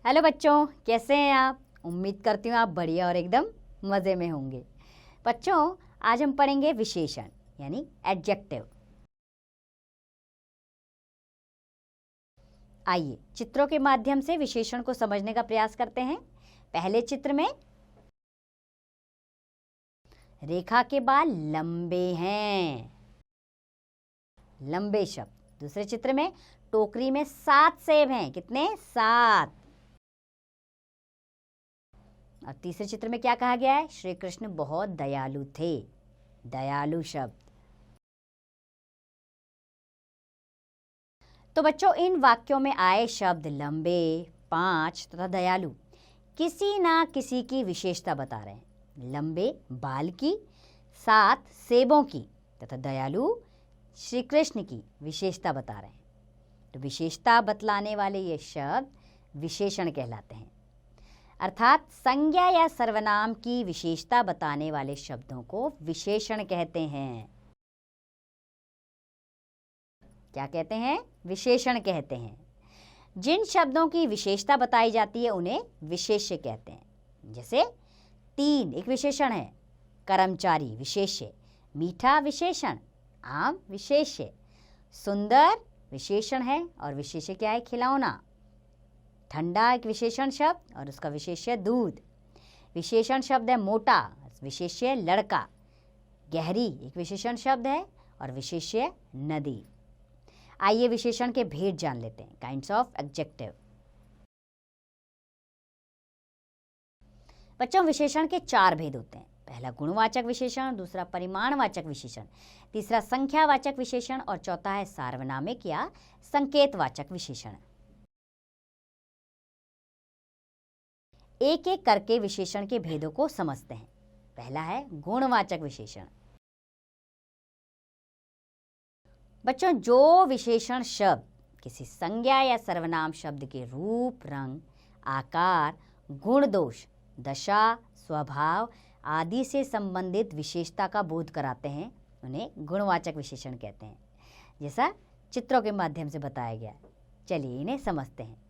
Hello बच्चों, कैसे हैं आप? उम्मीद करती हूँ आप बढ़िया और एकदम मज़े में होंगे। बच्चों, आज हम पढ़ेंगे विशेषण यानी एडजेक्टिव। आइए चित्रों के माध्यम से विशेषण को समझने का प्रयास करते हैं। पहले चित्र में रेखा के बाल लंबे हैं, लंबे शब्द। दूसरे चित्र में टोकरी में 7 सेब हैं। कितने? 7। और तीसरे चित्र में क्या कहा गया है? श्री कृष्ण बहुत दयालु थे। दयालु शब्द। तो बच्चों, इन वाक्यों में आए शब्द लंबे, 5 तथा दयालु किसी ना किसी की विशेषता बता रहे हैं। लंबे बाल की, 7 सेबों की तथा दयालु श्री कृष्ण की विशेषता बता रहे हैं। तो विशेषता बतलाने वाले ये शब्द विशेषण कहलाते हैं। अर्थात संज्ञा या सर्वनाम की विशेषता बताने वाले शब्दों को विशेषण कहते हैं। क्या कहते हैं? विशेषण कहते हैं। जिन शब्दों की विशेषता बताई जाती है उन्हें विशेष्य कहते हैं। जैसे 3 एक विशेषण है, कर्मचारी विशेष्य, मीठा विशेषण, आम विशेष्य, सुंदर विशेषण है और विशेष्य क्या है? खिलौना। ठंडा एक विशेषण शब्द और उसका विशेष्य दूध। विशेषण शब्द है मोटा, विशेष्य लड़का। गहरी एक विशेषण शब्द है और विशेष्य नदी। आइए विशेषण के भेद जान लेते हैं। Kinds of adjective. बच्चों, विशेषण के 4 भेद होते हैं। पहला गुणवाचक विशेषण, दूसरा परिमाणवाचक विशेषण, तीसरा संख्यावाचक विशेषण और चौथा है सार्वनामिक या संकेतवाचक विशेषण। एक एक करके विशेषण के भेदों को समझते हैं। पहला है गुणवाचक विशेषण। बच्चों, जो विशेषण शब्द किसी संज्ञा या सर्वनाम शब्द के रूप, रंग, आकार, गुण दोष, दशा, स्वभाव आदि से संबंधित विशेषता का बोध कराते हैं उन्हें गुणवाचक विशेषण कहते हैं। जैसा चित्रों के माध्यम से बताया गया। चलिए इन्हें समझते हैं।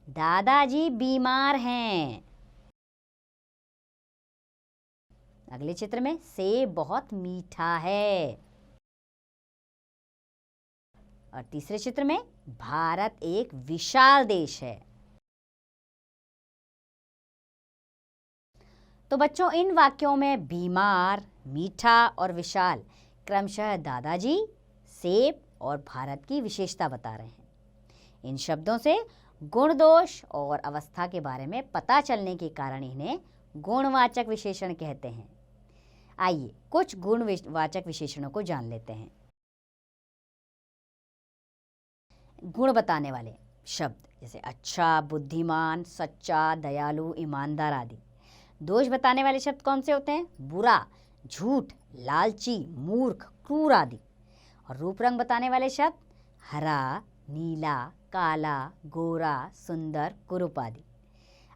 दादाजी बीमार हैं। अगले चित्र में सेब बहुत मीठा है। और तीसरे चित्र में भारत एक विशाल देश है। तो बच्चों, इन वाक्यों में बीमार, मीठा और विशाल क्रमशः दादाजी, सेब और भारत की विशेषता बता रहे हैं। इन शब्दों से गुण दोष और अवस्था के बारे में पता चलने के कारण इन्हें गुणवाचक विशेषण कहते हैं। आइए कुछ गुणवाचक विशेषणों को जान लेते हैं। गुण बताने वाले शब्द जैसे अच्छा, बुद्धिमान, सच्चा, दयालु, ईमानदार आदि। दोष बताने वाले शब्द कौन से होते हैं? बुरा, झूठ, लालची, मूर्ख, क्रूर आदि। और रूप रंग बताने वाले शब्द हरा, नीला, काला, गोरा, सुंदर, कुरूप आदि।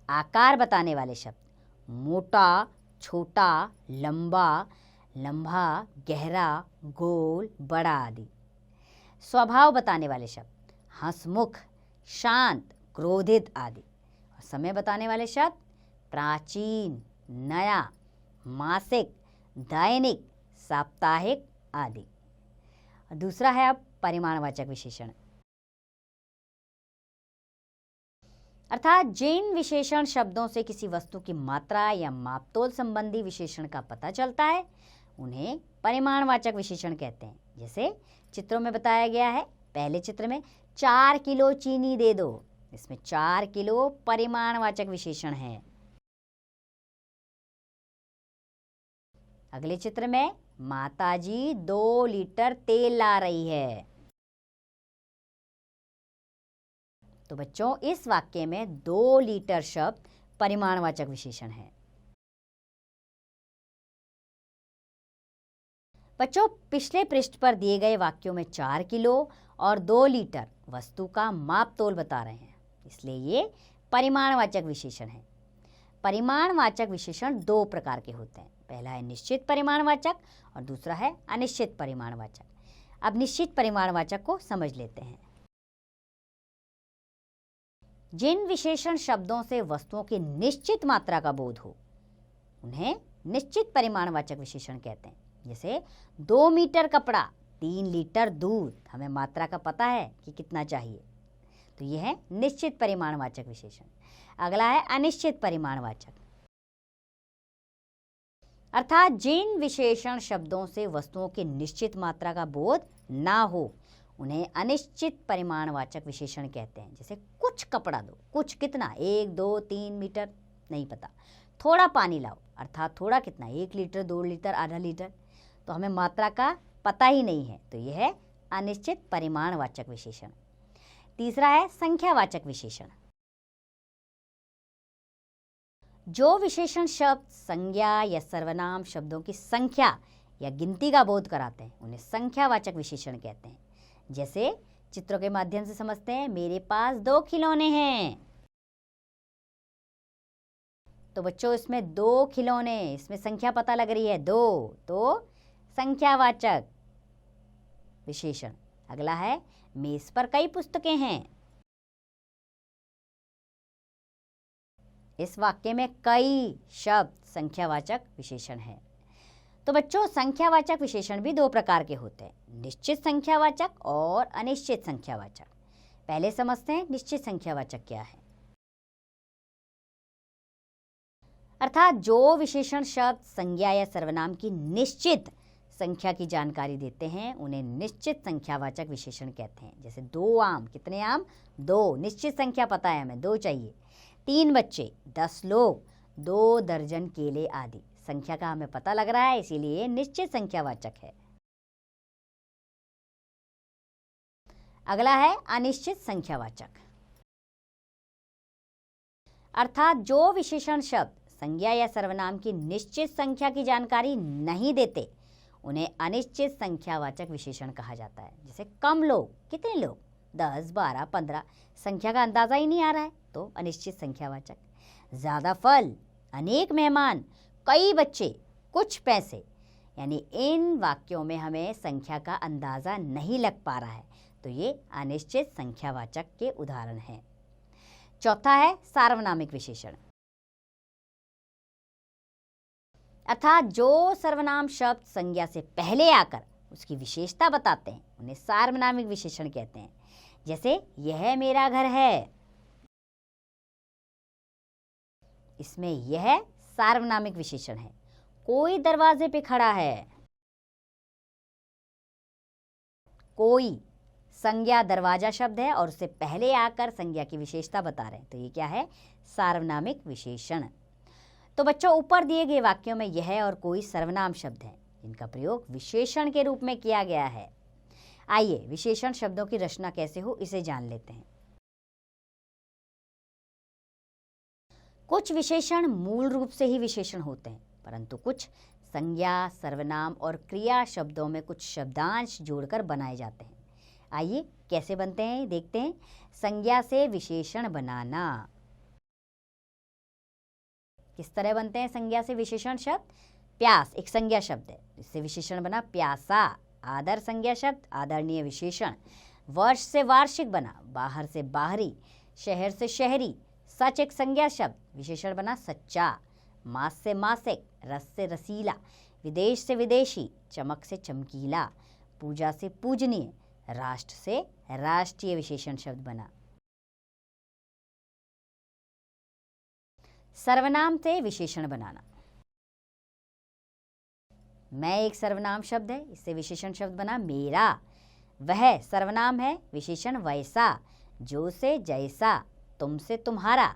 आकार बताने वाले शब्द मोटा, छोटा, लंबा, लंबा, गहरा, गोल, बड़ा आदि। स्वभाव बताने वाले शब्द हंसमुख, शांत, क्रोधित आदि। और समय बताने वाले शब्द प्राचीन, नया, मासिक, दैनिक, साप्ताहिक आदि। दूसरा है अब परिमाणवाचक विशेषण। अर्थात जिन विशेषण शब्दों से किसी वस्तु की मात्रा या मापतोल संबंधी विशेषण का पता चलता है उन्हें परिमाणवाचक विशेषण कहते हैं। जैसे चित्रों में बताया गया है। पहले चित्र में 4 किलो चीनी दे दो। इसमें 4 किलो परिमाणवाचक विशेषण है। अगले चित्र में माताजी 2 लीटर तेल ला रही है। तो बच्चों, इस वाक्य में 2 लीटर शब्द परिमाणवाचक विशेषण है। बच्चों, पिछले पृष्ठ पर दिए गए वाक्यों में 4 किलो और 2 लीटर वस्तु का माप तोल बता रहे हैं, इसलिए ये परिमाणवाचक विशेषण है। परिमाणवाचक विशेषण 2 प्रकार के होते हैं। पहला है निश्चित परिमाणवाचक और दूसरा है अनिश्चित परिमाणवाचक। अब निश्चित परिमाणवाचक को समझ लेते हैं। जिन विशेषण शब्दों से वस्तुओं की निश्चित मात्रा का बोध हो उन्हें निश्चित परिमाणवाचक विशेषण कहते हैं। जैसे 2 मीटर कपड़ा, 3 लीटर दूध, हमें मात्रा का पता है कि कितना चाहिए, तो यह है निश्चित परिमाणवाचक विशेषण। अगला है अनिश्चित परिमाणवाचक, अर्थात जिन विशेषण शब्दों से वस्तुओं की निश्चित मात्रा का बोध ना हो उन्हें अनिश्चित परिमाणवाचक विशेषण कहते हैं। जैसे कुछ कपड़ा दो, कुछ कितना, 1, 2, 3 मीटर, नहीं पता। थोड़ा पानी लाओ, अर्थात थोड़ा कितना, 1 लीटर, 2 लीटर, आधा लीटर, तो हमें मात्रा का पता ही नहीं है, तो यह है अनिश्चित परिमाणवाचक विशेषण। तीसरा है संख्यावाचक विशेषण। जो विशेषण शब्द संज्ञा या सर्वनाम शब्दों की संख्या या गिनती का बोध कराते हैं उन्हें संख्यावाचक विशेषण कहते हैं। जैसे चित्रों के माध्यम से समझते हैं, मेरे पास 2 खिलौने हैं, तो बच्चों इसमें 2 खिलौने, इसमें संख्या पता लग रही है 2, तो संख्यावाचक विशेषण। अगला है मेज पर कई पुस्तकें हैं। इस वाक्य में कई शब्द संख्यावाचक विशेषण है। तो बच्चों संख्यावाचक विशेषण भी 2 प्रकार के होते हैं, निश्चित संख्यावाचक और अनिश्चित संख्यावाचक। पहले समझते हैं निश्चित संख्यावाचक क्या है। अर्थात जो विशेषण शब्द संज्ञा या सर्वनाम की निश्चित संख्या की जानकारी देते हैं उन्हें निश्चित संख्यावाचक विशेषण कहते हैं। जैसे 2 आम, कितने आम, 2, निश्चित संख्या पता है हमें, 2 चाहिए। 3 बच्चे, 10 लोग, 2 दर्जन केले आदि, संख्या का हमें पता लग रहा है, इसीलिए निश्चित संख्यावाचक है। अगला है अनिश्चित संख्यावाचक, अर्थात जो विशेषण शब्द संज्ञा या सर्वनाम की निश्चित संख्या की जानकारी नहीं देते उन्हें अनिश्चित संख्यावाचक विशेषण कहा जाता है। जैसे कम लोग, कितने लोग, 10, 12, 15, संख्या का अंदाजा ही नहीं आ रहा है, तो अनिश्चित संख्यावाचक। ज़्यादा फल, अनेक मेहमान, कई बच्चे, कुछ पैसे, यानी इन वाक्यों में हमें संख्या का अंदाजा नहीं लग पा रहा है, तो ये अनिश्चित संख्यावाचक के उदाहरण हैं। चौथा है सार्वनामिक विशेषण, अर्थात जो सर्वनाम शब्द संज्ञा से पहले आकर उसकी विशेषता बताते हैं उन्हें सार्वनामिक विशेषण कहते हैं। जैसे यह मेरा घर है, इसमें यह सार्वनामिक विशेषण है। कोई दरवाजे पे खड़ा है, कोई संज्ञा दरवाजा शब्द है और उससे पहले आकर संज्ञा की विशेषता बता रहे हैं, तो ये क्या है, सार्वनामिक विशेषण। तो बच्चों ऊपर दिए गए वाक्यों में यह और कोई सर्वनाम शब्द हैं जिनका प्रयोग विशेषण के रूप में किया गया है। आइए विशेषण शब्दों की रचना कैसे हो इसे जान लेते हैं। कुछ विशेषण मूल रूप से ही विशेषण होते हैं, परंतु कुछ संज्ञा, सर्वनाम और क्रिया शब्दों में कुछ शब्दांश जोड़कर बनाए जाते हैं। आइए कैसे बनते हैं देखते हैं। संज्ञा से विशेषण बनाना, किस तरह बनते हैं संज्ञा से विशेषण शब्द। प्यास एक संज्ञा शब्द है, इससे विशेषण बना प्यासा। आदर संज्ञा शब्द, आदरणीय विशेषण। वर्ष से वार्षिक बना बाहर से बाहरी, शहर से शहरी। सच एक संज्ञा शब्द, विशेषण बना सच्चा। मास से मासिक, रस से रसीला। विदेश से विदेशी, चमक से चमकीला। पूजा से पूजनीय, राष्ट्र से राष्ट्रीय विशेषण शब्द बना। सर्वनाम से विशेषण बनाना, मैं एक सर्वनाम शब्द है, इससे विशेषण शब्द बना मेरा। वह सर्वनाम है, विशेषण वैसा। जो से जैसा, तुम से तुम्हारा।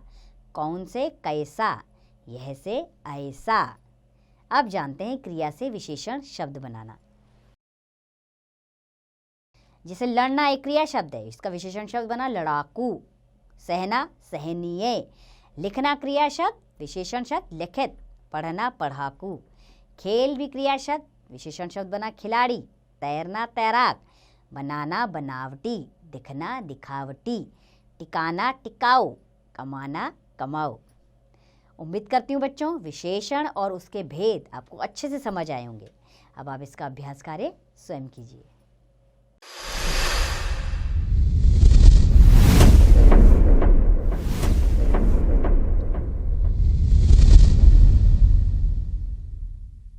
कौन से कैसा, यह से ऐसा। अब जानते हैं क्रिया से विशेषण शब्द बनाना। जैसे लड़ना एक क्रिया शब्द है, इसका विशेषण शब्द बना लड़ाकू। सहना सहनीय। लिखना क्रिया शब्द, विशेषण शब्द लिखित। पढ़ना पढ़ाकू। खेल भी क्रिया शब्द, विशेषण शब्द बना खिलाड़ी। तैरना तैराक। बनाना बनावटी। दिखना दिखावटी। टिकाना टिकाऊ। कमाना कमाऊ। उम्मीद करती हूँ बच्चों विशेषण और उसके भेद आपको अच्छे से समझ आए होंगे। अब आप इसका अभ्यास कार्य स्वयं कीजिए।